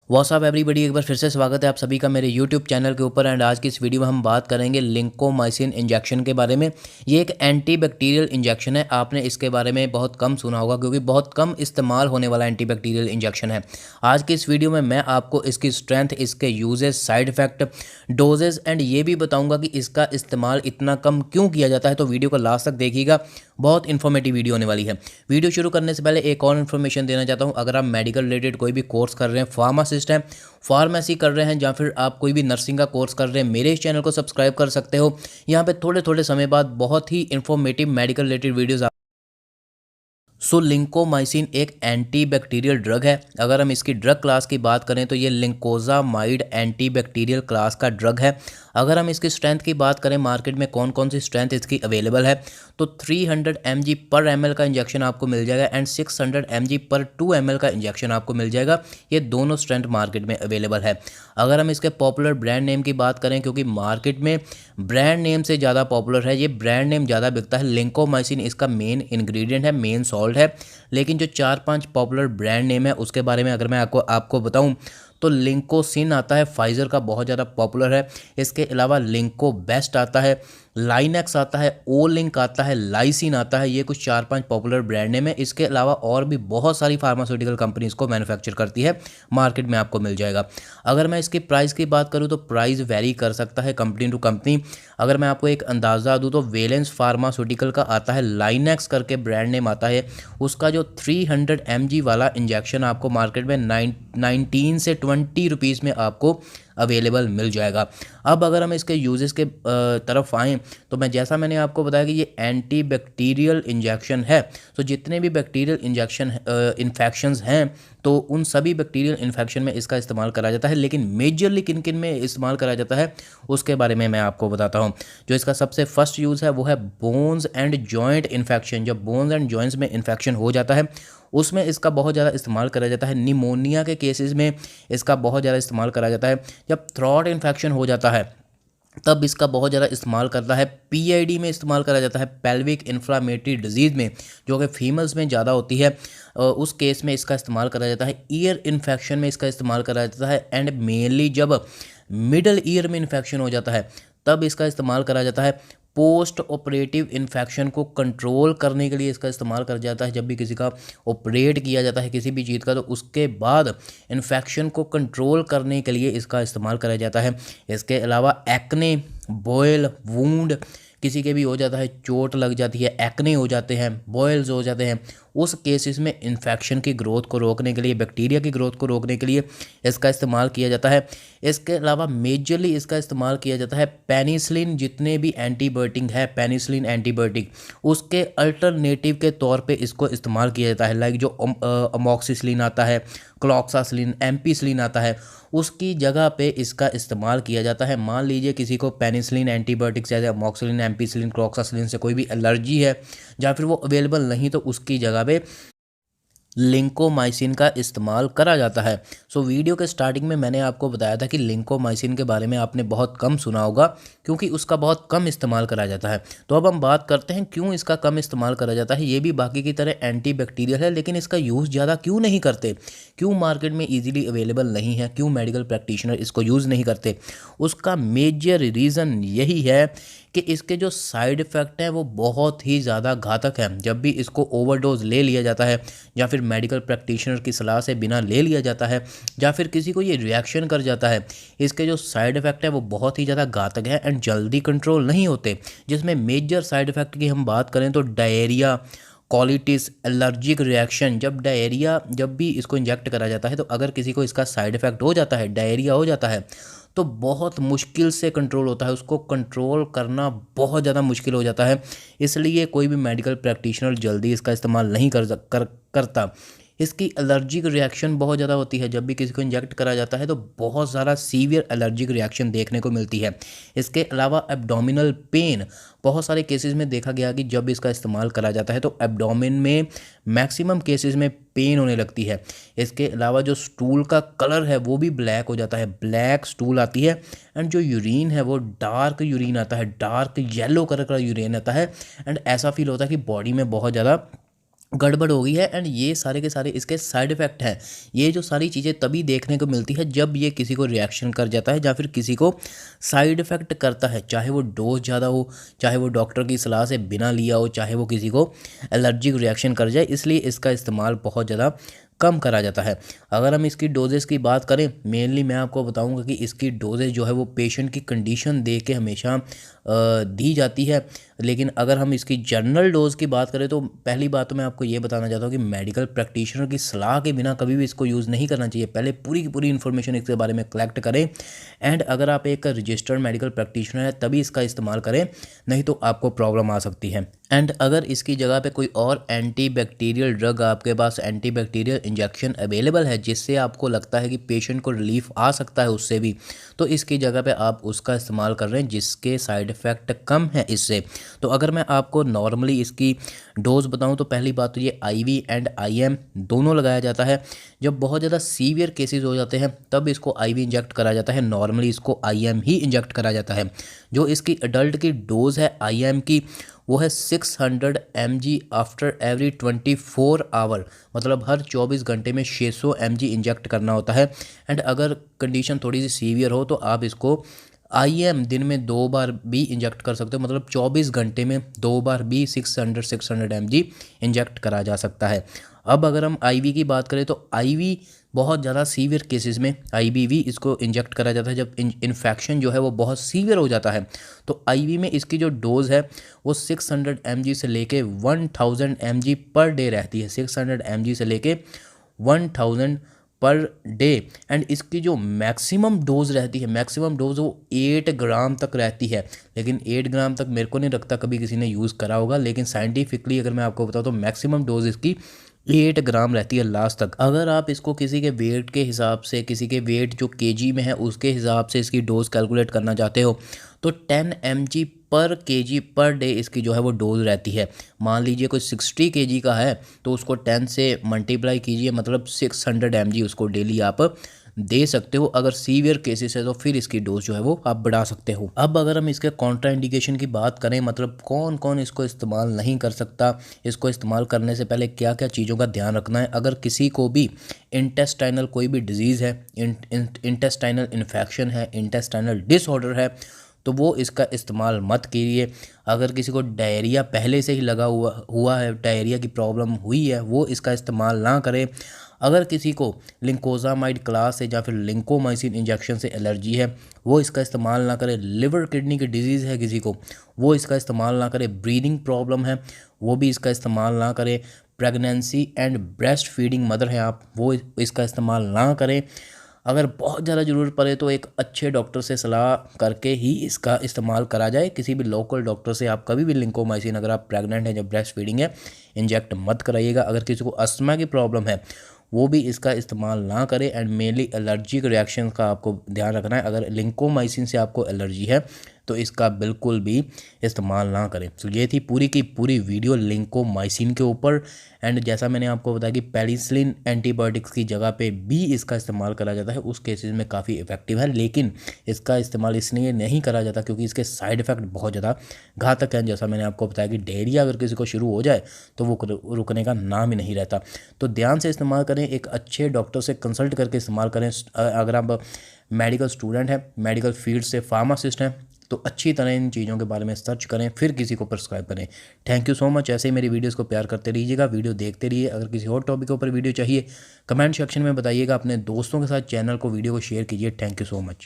WhatsApp everybody, एक बार फिर से स्वागत है आप सभी का मेरे यूट्यूब चैनल के ऊपर। एंड आज की इस वीडियो में हम बात करेंगे लिंकोमाइसिन इंजेक्शन के बारे में। ये एक एंटी बैक्टीरियल इंजेक्शन है। आपने इसके बारे में बहुत कम सुना होगा क्योंकि बहुत कम इस्तेमाल होने वाला एंटी बैक्टीरियल इंजेक्शन है। आज की इस वीडियो में मैं आपको इसकी स्ट्रेंथ, इसके uses, side effect, doses and ये भी बताऊँगा कि इसका इस्तेमाल इतना कम क्यों किया जाता है। तो वीडियो को लास्ट तक देखिएगा, बहुत इन्फॉर्मेटिव वीडियो होने वाली है। वीडियो शुरू करने से पहले एक और इन्फॉर्मेशन देना चाहता हूँ। अगर आप मेडिकल रिलेटेड कोई भी कोर्स कर रहे हैं, फार्मासिस्ट हैं, फार्मेसी कर रहे हैं, या फिर आप कोई भी नर्सिंग का कोर्स कर रहे हैं, मेरे इस चैनल को सब्सक्राइब कर सकते हो। यहाँ पे थोड़े थोड़े समय बाद बहुत ही informative medical related videos. Lincomycin एक एंटी बैक्टीरियल ड्रग है। अगर हम इसकी ड्रग क्लास की बात करें तो ये लिंकोजामाइड एंटी बैक्टीरियल क्लास का ड्रग है। अगर हम इसकी स्ट्रेंथ की बात करें, मार्केट में कौन कौन सी स्ट्रेंथ इसकी अवेलेबल है, तो 300 mg पर ml का इंजेक्शन आपको मिल जाएगा एंड 600 mg पर 2 ml का इंजेक्शन आपको मिल जाएगा। ये दोनों स्ट्रेंथ मार्केट में अवेलेबल है। अगर हम इसके पॉपुलर ब्रांड नेम की बात करें, क्योंकि मार्केट में ब्रांड नेम से ज़्यादा पॉपुलर है, ये ब्रांड नेम ज़्यादा बिकता है। लिंकोमाइसिन इसका मेन इंग्रेडिएंट है, मेन सॉल्ट है। लेकिन जो 4-5 पॉपुलर ब्रांड नेम है उसके बारे में अगर मैं आपको बताऊं, तो लिंकोसिन आता है, फाइज़र का बहुत ज़्यादा पॉपुलर है। इसके अलावा लिंको बेस्ट आता है, लाइनेक्स आता है, ओ लिंक आता है, लाइसिन आता है। ये कुछ 4-5 पॉपुलर ब्रांड नेम है। इसके अलावा और भी बहुत सारी फार्मास्यूटिकल कंपनी इसको मैन्युफैक्चर करती है, मार्केट में आपको मिल जाएगा। अगर मैं इसकी प्राइस की बात करूँ तो प्राइस वेरी कर सकता है कंपनी टू कंपनी। अगर मैं आपको एक अंदाज़ा दूँ तो वेलेंस फार्मास्यूटिकल का आता है, लाइनेक्स करके ब्रांड नेम आता है, उसका जो 300 mg वाला इंजेक्शन आपको मार्केट में 19 से 20 रुपीज़ में आपको अवेलेबल मिल जाएगा। अब अगर हम इसके यूजेस के तरफ आएँ, तो जैसा मैंने आपको बताया कि ये एंटी बैक्टीरियल इंजेक्शन है। तो जितने भी बैक्टीरियल इंजेक्शन इन्फेक्शंस हैं, तो उन सभी बैक्टीरियल इन्फेक्शन में इसका इस्तेमाल करा जाता है। लेकिन मेजरली किन किन में इस्तेमाल करा जाता है उसके बारे में मैं आपको बताता हूँ। जो इसका सबसे फर्स्ट यूज़ है वो है बोन्स एंड जॉइंट इन्फेक्शन। जब बोन्स एंड जॉइंट्स में इन्फेक्शन हो जाता है उसमें इसका बहुत ज़्यादा इस्तेमाल करा जाता है। निमोनिया के केसेस में इसका बहुत ज़्यादा इस्तेमाल करा जाता है। जब थ्रॉट इन्फेक्शन हो जाता है तब इसका बहुत ज़्यादा इस्तेमाल करता है। पीआईडी में इस्तेमाल करा जाता है, पेल्विक इन्फ्लामेटरी डिजीज़ में, जो कि फीमेल्स में ज़्यादा होती है, उस केस में इसका इस्तेमाल करा जाता है। ईयर इन्फेक्शन में इसका इस्तेमाल करा जाता है। एंड मेनली जब मिडल ईयर में इन्फेक्शन हो जाता है तब इसका इस्तेमाल करा जाता है। पोस्ट ऑपरेटिव इन्फेक्शन को कंट्रोल करने के लिए इसका इस्तेमाल करा जाता है। जब भी किसी का ऑपरेट किया जाता है किसी भी चीज़ का, तो उसके बाद इन्फेक्शन को कंट्रोल करने के लिए इसका इस्तेमाल करा जाता है। इसके अलावा एक्ने, बॉयल, वूंड किसी के भी हो जाता है, चोट लग जाती है, एक्ने हो जाते हैं, बॉयल्स हो जाते हैं, उस केसेस में इन्फेक्शन की ग्रोथ को रोकने के लिए, बैक्टीरिया की ग्रोथ को रोकने के लिए इसका इस्तेमाल किया जाता है। इसके अलावा मेजरली इसका इस्तेमाल किया जाता है पेनिसिलिन, जितने भी एंटीबायोटिक है, पेनिसिलिन एंटीबायोटिक, उसके अल्टरनेटिव के तौर पे इसको इस्तेमाल किया जाता है। लाइक जो अमोक्सिसिलिन आता है, क्लॉक्सासिलिन, एम्पिसिलिन आता है, उसकी जगह पे इसका इस्तेमाल किया जाता है। मान लीजिए किसी को पेनिसिलिन एंटीबायोटिक्स जैसे अमोक्सिसिलिन, एम्पिसिलिन, क्लॉक्सासिलिन से कोई भी एलर्जी है या फिर वो अवेलेबल नहीं, तो उसकी जगह पे लिंकोमाइसिन का इस्तेमाल करा जाता है। वीडियो के स्टार्टिंग में मैंने आपको बताया था कि लिंकोमाइसिन के बारे में आपने बहुत कम सुना होगा क्योंकि उसका बहुत कम इस्तेमाल करा जाता है। तो अब हम बात करते हैं क्यों इसका कम इस्तेमाल करा जाता है। ये भी बाकी की तरह एंटी बैक्टीरियल है, लेकिन इसका यूज़ ज़्यादा क्यों नहीं करते, क्यों मार्केट में ईजिली अवेलेबल नहीं है, क्यों मेडिकल प्रैक्टिशनर इसको यूज़ नहीं करते। उसका मेजर रीज़न यही है कि इसके जो साइड इफ़ेक्ट हैं वो बहुत ही ज़्यादा घातक हैं। जब भी इसको ओवरडोज ले लिया जाता है या फिर मेडिकल प्रैक्टिशनर की सलाह से बिना ले लिया जाता है या फिर किसी को ये रिएक्शन कर जाता है, इसके जो साइड इफ़ेक्ट है वो बहुत ही ज़्यादा घातक है एंड जल्दी कंट्रोल नहीं होते। जिसमें मेजर साइड इफ़ेक्ट की हम बात करें तो डायरिया, कोलिटिस, एलर्जिक रिएक्शन। जब भी इसको इंजेक्ट करा जाता है तो अगर किसी को इसका साइड इफ़ेक्ट हो जाता है, डायरिया हो जाता है, तो बहुत मुश्किल से कंट्रोल होता है। उसको कंट्रोल करना बहुत ज़्यादा मुश्किल हो जाता है। इसलिए कोई भी मेडिकल प्रैक्टिशनर जल्दी इसका इस्तेमाल नहीं करता। इसकी एलर्जिक रिएक्शन बहुत ज़्यादा होती है। जब भी किसी को इंजेक्ट करा जाता है तो बहुत ज़्यादा सीवियर एलर्जिक रिएक्शन देखने को मिलती है। इसके अलावा एब्डोमिनल पेन, बहुत सारे केसेस में देखा गया कि जब इसका इस्तेमाल करा जाता है तो एब्डोमिन में मैक्सिमम केसेस में पेन होने लगती है। इसके अलावा जो स्टूल का कलर है वो भी ब्लैक हो जाता है, ब्लैक स्टूल आती है। एंड जो यूरिन है वो डार्क यूरिन आता है, डार्क येलो कलर का यूरिन आता है। एंड ऐसा फील होता है कि बॉडी में बहुत ज़्यादा गड़बड़ हो गई है। एंड ये सारे के सारे इसके साइड इफ़ेक्ट हैं। ये जो सारी चीज़ें तभी देखने को मिलती है जब ये किसी को रिएक्शन कर जाता है या फिर किसी को साइड इफ़ेक्ट करता है, चाहे वो डोज ज़्यादा हो, चाहे वो डॉक्टर की सलाह से बिना लिया हो, चाहे वो किसी को एलर्जिक रिएक्शन कर जाए। इसलिए इसका इस्तेमाल बहुत ज़्यादा कम करा जाता है। अगर हम इसकी डोजेस की बात करें, मेनली मैं आपको बताऊंगा कि इसकी डोजेज जो है वो पेशेंट की कंडीशन देख के हमेशा दी जाती है। लेकिन अगर हम इसकी जनरल डोज की बात करें तो पहली बात तो मैं आपको ये बताना चाहता हूँ कि मेडिकल प्रैक्टिशनर की सलाह के बिना कभी भी इसको यूज़ नहीं करना चाहिए। पहले पूरी की पूरी इन्फॉर्मेशन इसके बारे में कलेक्ट करें। एंड अगर आप एक रजिस्टर्ड मेडिकल प्रैक्टिशनर है तभी इसका इस्तेमाल करें, नहीं तो आपको प्रॉब्लम आ सकती है। एंड अगर इसकी जगह पे कोई और एंटी बैक्टीरियल ड्रग, आपके पास एंटी बैक्टीरियल इंजेक्शन अवेलेबल है जिससे आपको लगता है कि पेशेंट को रिलीफ आ सकता है उससे भी, तो इसकी जगह पे आप उसका इस्तेमाल कर रहे हैं जिसके साइड इफ़ेक्ट कम है इससे। तो अगर मैं आपको नॉर्मली इसकी डोज बताऊं तो पहली बात तो ये आईवी एंड आईएम दोनों लगाया जाता है। जब बहुत ज़्यादा सीवियर केसेस हो जाते हैं तब इसको आईवी इंजेक्ट करा जाता है, नॉर्मली इसको आईएम ही इंजेक्ट करा जाता है। जो इसकी अडल्ट की डोज़ है आईएम की वो है 600 mg आफ्टर एवरी 24 आवर, मतलब हर 24 घंटे में 600 mg इंजेक्ट करना होता है। एंड अगर कंडीशन थोड़ी सी सीवियर हो तो आप इसको आईएम दिन में 2 बार भी इंजेक्ट कर सकते हो, मतलब 24 घंटे में 2 बार भी 600 mg इंजेक्ट करा जा सकता है। अब अगर हम आईवी की बात करें तो आईवी बहुत ज़्यादा सीवियर केसेस में आईवीवी इसको इंजेक्ट करा जाता है जब इन्फेक्शन जो है वो बहुत सीवियर हो जाता है। तो आईवी में इसकी जो डोज़ है वो 600 mg से लेके 1000 mg पर डे रहती है। 600 mg से लेके 1000 पर डे। एंड इसकी जो मैक्सिमम डोज रहती है, मैक्सिमम डोज वो 8 ग्राम तक रहती है। लेकिन 8 ग्राम तक मेरे को नहीं लगता कभी किसी ने यूज़ करा होगा, लेकिन साइंटिफिकली अगर मैं आपको बताऊँ तो मैक्सिमम डोज इसकी 8 ग्राम रहती है लास्ट तक। अगर आप इसको किसी के वेट के हिसाब से, किसी के वेट जो केजी में है उसके हिसाब से इसकी डोज कैलकुलेट करना चाहते हो तो 10 mg पर केजी पर डे इसकी जो है वो डोज रहती है। मान लीजिए कोई 60 केजी का है तो उसको 10 से मल्टीप्लाई कीजिए, मतलब 600 mg उसको डेली आप दे सकते हो। अगर सीवियर केसेस है तो फिर इसकी डोज जो है वो आप बढ़ा सकते हो। अब अगर हम इसके कॉन्ट्रा इंडिकेशन की बात करें, मतलब कौन कौन इसको इस्तेमाल नहीं कर सकता, इसको इस्तेमाल करने से पहले क्या क्या चीज़ों का ध्यान रखना है। अगर किसी को भी इंटेस्टाइनल कोई भी डिजीज़ है, इंटेस्टाइनल इन्फेक्शन है, इंटेस्टाइनल डिसऑर्डर है, तो वो इसका इस्तेमाल मत कीजिए। अगर किसी को डायरिया पहले से ही लगा हुआ है, डायरिया की प्रॉब्लम हुई है, वो इसका इस्तेमाल ना करें। अगर किसी को लिंकोजामाइड क्लास से या फिर लिंकोमाइसिन इंजेक्शन से एलर्जी है वो इसका इस्तेमाल ना करें। लिवर किडनी की डिजीज़ है किसी को वो इसका इस्तेमाल ना करें। ब्रीदिंग प्रॉब्लम है वो भी इसका इस्तेमाल ना करें। Pregnancy and breast feeding mother हैं आप, वो इसका इस्तेमाल ना करें। अगर बहुत ज़्यादा ज़रूरत पड़े तो एक अच्छे डॉक्टर से सलाह करके ही इसका इस्तेमाल करा जाए। किसी भी लोकल डॉक्टर से आप कभी भी लिंकोमाइसिन, अगर आप प्रेग्नेंट हैं जब ब्रेस्ट फीडिंग है, इंजेक्ट मत कराइएगा। अगर किसी को अस्थमा की प्रॉब्लम है वो भी इसका इस्तेमाल ना करें। एंड मेनली एलर्जिक रिएक्शन का आपको ध्यान रखना है। अगर लिंकोमाइसिन से आपको एलर्जी है तो इसका बिल्कुल भी इस्तेमाल ना करें। तो ये थी पूरी की पूरी वीडियो लिंकोमाइसिन के ऊपर। एंड जैसा मैंने आपको बताया कि पेनिसिलिन एंटीबायोटिक्स की जगह पे भी इसका इस्तेमाल करा जाता है, उस केसेस में काफ़ी इफेक्टिव है, लेकिन इसका इस्तेमाल इसलिए नहीं करा जाता क्योंकि इसके साइड इफ़ेक्ट बहुत ज़्यादा घातक हैं। जैसा मैंने आपको बताया कि डायरिया अगर किसी को शुरू हो जाए तो वो रुकने का नाम ही नहीं रहता। तो ध्यान से इस्तेमाल करें, एक अच्छे डॉक्टर से कंसल्ट करके इस्तेमाल करें। अगर आप मेडिकल स्टूडेंट हैं, मेडिकल फील्ड से फार्मासिस्ट हैं, तो अच्छी तरह इन चीज़ों के बारे में सर्च करें फिर किसी को प्रिस्क्राइब करें। Thank you so much. ऐसे ही मेरी वीडियोस को प्यार करते रहिएगा, वीडियो देखते रहिए। अगर किसी और टॉपिक के ऊपर वीडियो चाहिए कमेंट सेक्शन में बताइएगा। अपने दोस्तों के साथ चैनल को, वीडियो को शेयर कीजिए। Thank you so much.